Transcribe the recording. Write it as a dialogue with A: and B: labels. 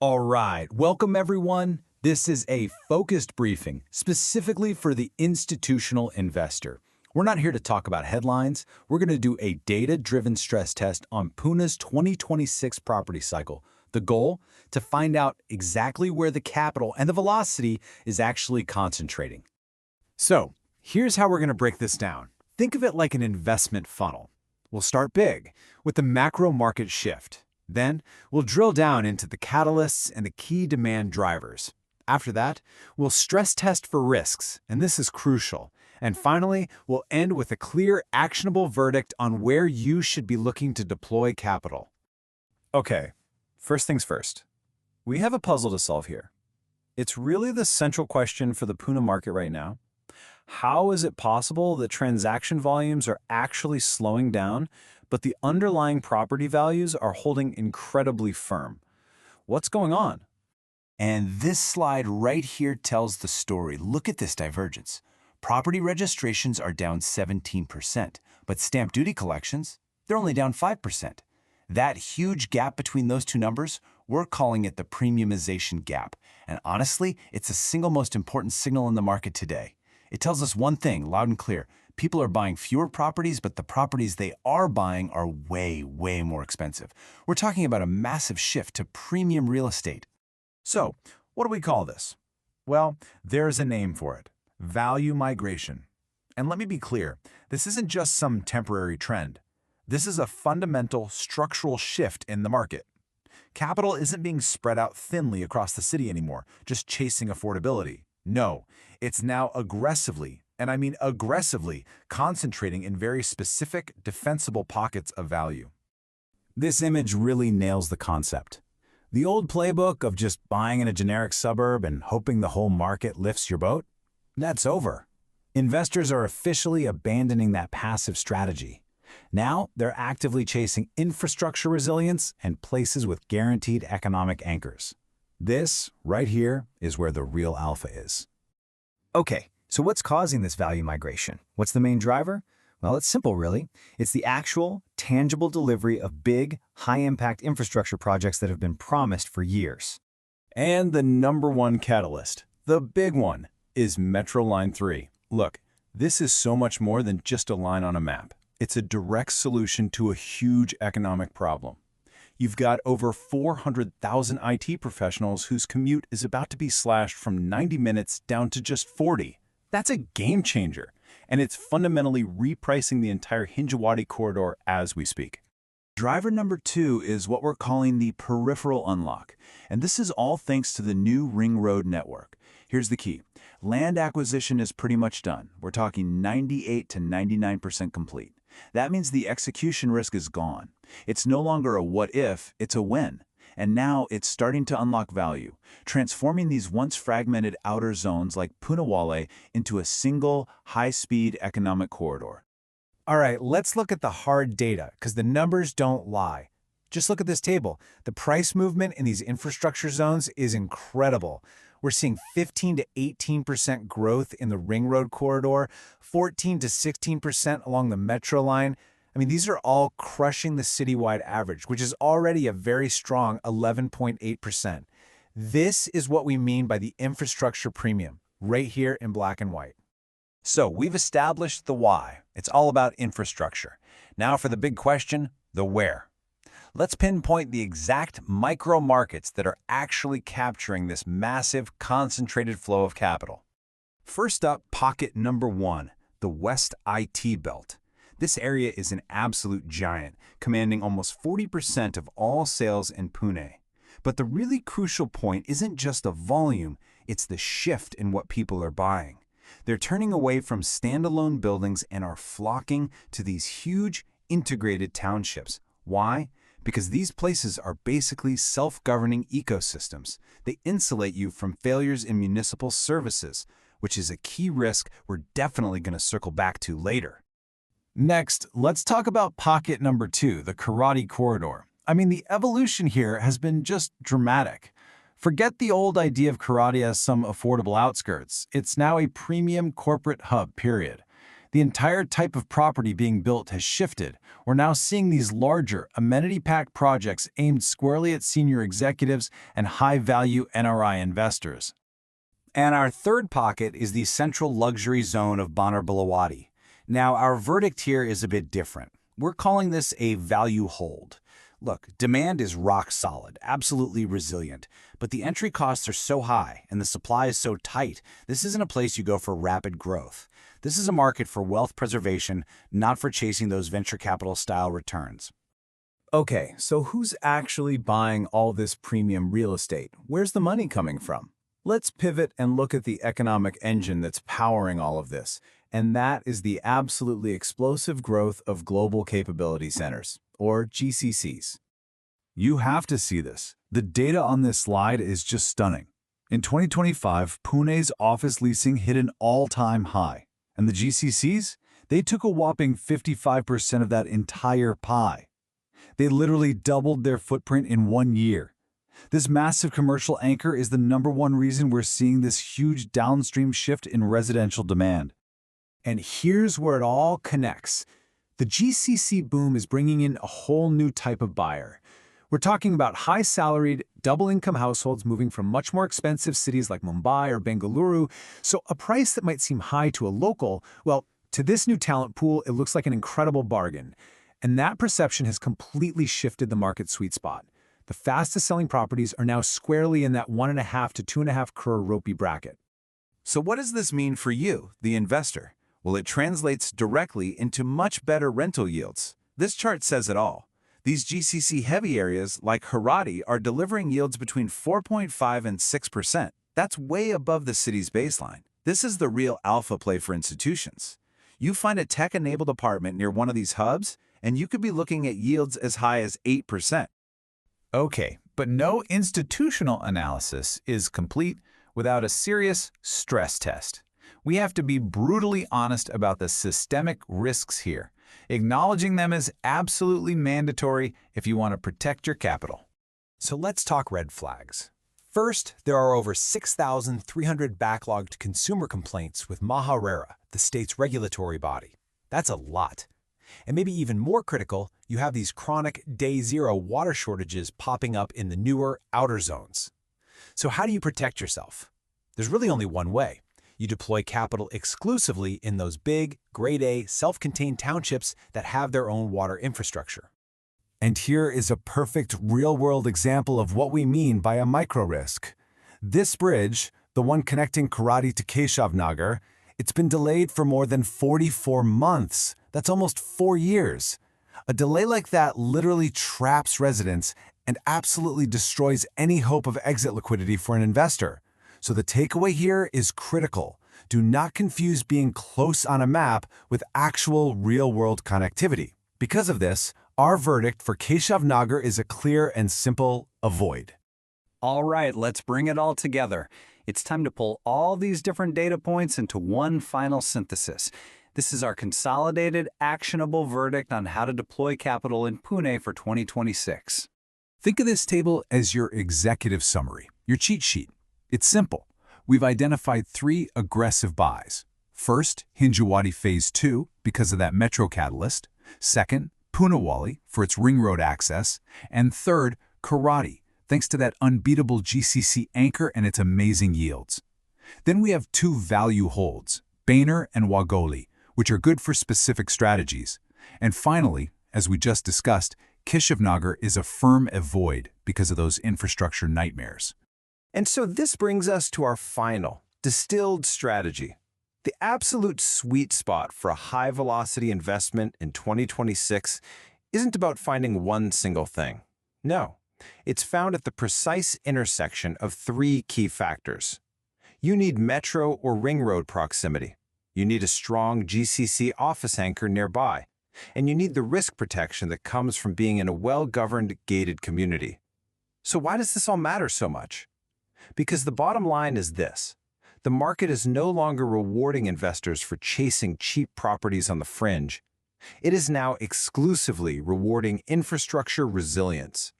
A: All right, welcome everyone. This is a focused briefing specifically for the institutional investor. We're not here to talk about headlines. We're going to do a data-driven stress test on Pune's 2026 property cycle. The goal? To find out exactly where the capital and the velocity is actually concentrating.
B: So, here's how we're going to break this down. Think of it like an investment funnel. We'll start big, with the macro market shift. Then, we'll drill down into the catalysts and the key demand drivers. After that, we'll stress test for risks, and this is crucial. And finally, we'll end with a clear, actionable verdict on where you should be looking to deploy capital.
C: Okay, first things first. We have a puzzle to solve here. It's really the central question for the Pune market right now. How is it possible that transaction volumes are actually slowing down, but the underlying property values are holding incredibly firm? What's going on?
D: And this slide right here tells the story. Look at this divergence. Property registrations are down 17%, but stamp duty collections, they're only down 5%. That huge gap between those two numbers, we're calling it the premiumization gap. And honestly, it's the single most important signal in the market today. It tells us one thing, loud and clear. People are buying fewer properties, but the properties they are buying are way, way more expensive. We're talking about a massive shift to premium real estate.
B: So, what do we call this? Well, there's a name for it. Value migration. And let me be clear, this isn't just some temporary trend. This is a fundamental structural shift in the market. Capital isn't being spread out thinly across the city anymore, just chasing affordability. No, it's now aggressively, and I mean aggressively, concentrating in very specific, defensible pockets of value.
A: This image really nails the concept. The old playbook of just buying in a generic suburb and hoping the whole market lifts your boat? That's over. Investors are officially abandoning that passive strategy. Now, they're actively chasing infrastructure resilience and places with guaranteed economic anchors. This, right here, is where the real alpha is.
E: Okay, so what's causing this value migration? What's the main driver? Well, it's simple, really. It's the actual, tangible delivery of big, high-impact infrastructure projects that have been promised for years.
C: And the number one catalyst, the big one, is Metro Line 3. Look, this is so much more than just a line on a map. It's a direct solution to a huge economic problem. You've got over 400,000 IT professionals whose commute is about to be slashed from 90 minutes down to just 40. That's a game changer, and it's fundamentally repricing the entire Hinjewadi corridor as we speak.
D: Driver number 2 is what we're calling the peripheral unlock, and this is all thanks to the new ring road network. Here's the key. Land acquisition is pretty much done. We're talking 98 to 99% complete. That means the execution risk is gone. It's no longer a what if, it's a when. And now it's starting to unlock value, transforming these once fragmented outer zones like Punawale into a single, high-speed economic corridor.
B: All right, let's look at the hard data, because the numbers don't lie. Just look at this table. The price movement in these infrastructure zones is incredible. We're seeing 15 to 18% growth in the Ring Road corridor, 14 to 16% along the Metro line. I mean, these are all crushing the citywide average, which is already a very strong 11.8%. This is what we mean by the infrastructure premium, right here in black and white.
D: So we've established the why. It's all about infrastructure. Now for the big question, the where. Let's pinpoint the exact micro markets that are actually capturing this massive, concentrated flow of capital.
A: First up, pocket number 1, the West IT Belt. This area is an absolute giant, commanding almost 40% of all sales in Pune. But the really crucial point isn't just the volume, it's the shift in what people are buying. They're turning away from standalone buildings and are flocking to these huge, integrated townships. Why? Because these places are basically self-governing ecosystems. They insulate you from failures in municipal services, which is a key risk we're definitely going to circle back to later.
B: Next, let's talk about pocket number 2, the Kharadi corridor. I mean, the evolution here has been just dramatic. Forget the old idea of Kharadi as some affordable outskirts. It's now a premium corporate hub, period.
C: The entire type of property being built has shifted. We're now seeing these larger, amenity-packed projects aimed squarely at senior executives and high-value NRI investors.
D: And our third pocket is the central luxury zone of Bandar Bulawadi. Now, our verdict here is a bit different. We're calling this a value hold. Look, demand is rock solid, absolutely resilient, but the entry costs are so high and the supply is so tight, this isn't a place you go for rapid growth. This is a market for wealth preservation, not for chasing those venture capital-style returns.
B: Okay, so who's actually buying all this premium real estate? Where's the money coming from? Let's pivot and look at the economic engine that's powering all of this, and that is the absolutely explosive growth of global capability centers, or GCCs.
A: You have to see this. The data on this slide is just stunning. In 2025, Pune's office leasing hit an all-time high, and the GCCs, they took a whopping 55% of that entire pie. They literally doubled their footprint in 1 year. This massive commercial anchor is the #1 reason we're seeing this huge downstream shift in residential demand.
B: And here's where it all connects. The GCC boom is bringing in a whole new type of buyer. We're talking about high-salaried, double-income households moving from much more expensive cities like Mumbai or Bengaluru, so a price that might seem high to a local, well, to this new talent pool, it looks like an incredible bargain. And that perception has completely shifted the market sweet spot. The fastest-selling properties are now squarely in that 1.5 to 2.5 crore rupee bracket.
A: So what does this mean for you, the investor? Well, it translates directly into much better rental yields. This chart says it all. These GCC-heavy areas, like Kharadi, are delivering yields between 4.5 and 6%. That's way above the city's baseline. This is the real alpha play for institutions. You find a tech-enabled apartment near one of these hubs, and you could be looking at yields as high as 8%.
B: Okay, but no institutional analysis is complete without a serious stress test. We have to be brutally honest about the systemic risks here. Acknowledging them is absolutely mandatory if you want to protect your capital. So let's talk red flags. First, there are over 6,300 backlogged consumer complaints with Maharera, the state's regulatory body. That's a lot. And maybe even more critical, you have these chronic day zero water shortages popping up in the newer outer zones. So how do you protect yourself? There's really only one way. You deploy capital exclusively in those big, grade A, self-contained townships that have their own water infrastructure.
A: And here is a perfect real-world example of what we mean by a micro-risk. This bridge, the one connecting Kharadi to Keshav Nagar, it's been delayed for more than 44 months. That's almost 4 years. A delay like that literally traps residents and absolutely destroys any hope of exit liquidity for an investor. So the takeaway here is critical. Do not confuse being close on a map with actual real-world connectivity. Because of this, our verdict for Keshav Nagar is a clear and simple avoid.
D: All right, let's bring it all together. It's time to pull all these different data points into one final synthesis. This is our consolidated, actionable verdict on how to deploy capital in Pune for 2026.
A: Think of this table as your executive summary, your cheat sheet. It's simple. We've identified 3 aggressive buys. First, Hinjewadi Phase 2 because of that metro catalyst. Second, Punawale for its ring road access. And third, Kharadi, thanks to that unbeatable GCC anchor and its amazing yields. Then we have 2 value holds, Boehner and Wakad, which are good for specific strategies. And finally, as we just discussed, Keshav Nagar is a firm avoid because of those infrastructure nightmares.
C: And so this brings us to our final, distilled strategy. The absolute sweet spot for a high-velocity investment in 2026 isn't about finding one single thing. No, it's found at the precise intersection of 3 key factors. You need metro or ring road proximity. You need a strong GCC office anchor nearby. And you need the risk protection that comes from being in a well-governed, gated community. So why does this all matter so much? Because the bottom line is this. The market is no longer rewarding investors for chasing cheap properties on the fringe. It is now exclusively rewarding infrastructure resilience.